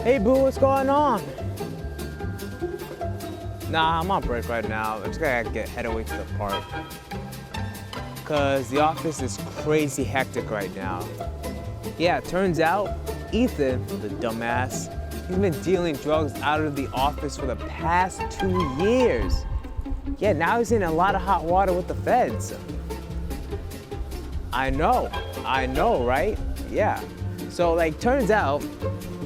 Hey boo, what's going on? Nah, I'm on break right now. I just gotta head away to the park. Cause the office is crazy hectic right now. Yeah, it turns out Ethan, the dumbass, he's been dealing drugs out of the office for the past 2 years. Yeah, now he's in a lot of hot water with the feds. I know, right? Yeah. So like, turns out,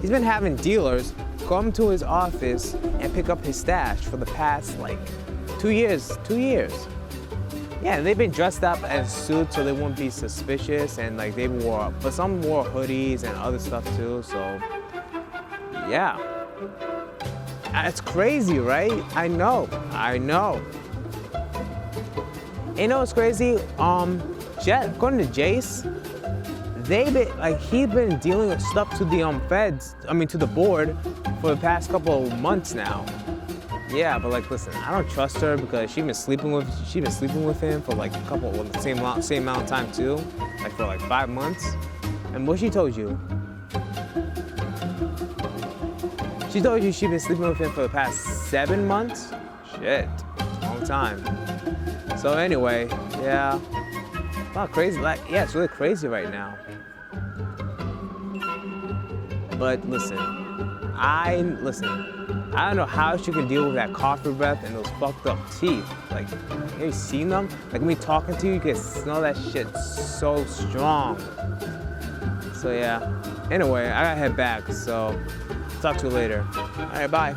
he's been having dealers come to his office and pick up his stash for the past like 2 years. Yeah, they've been dressed up as suits so they won't be suspicious, and like but some wore hoodies and other stuff too, so yeah. It's crazy, right? I know. You know what's crazy? According to Jace, he's been dealing with stuff to the to the board for the past couple of months now. Yeah, but like, listen, I don't trust her because she's been sleeping with him for like the same amount of time too, like for like 5 months. And what she told you? She told you she's been sleeping with him for the past 7 months? Shit, long time. So anyway, yeah, not crazy. Like, yeah, it's really crazy right now. But listen, I don't know how she can deal with that coffee breath and those fucked up teeth. Like, have you seen them? Like, me talking to you, you can smell that shit so strong. So yeah, anyway, I gotta head back, so talk to you later. All right, bye.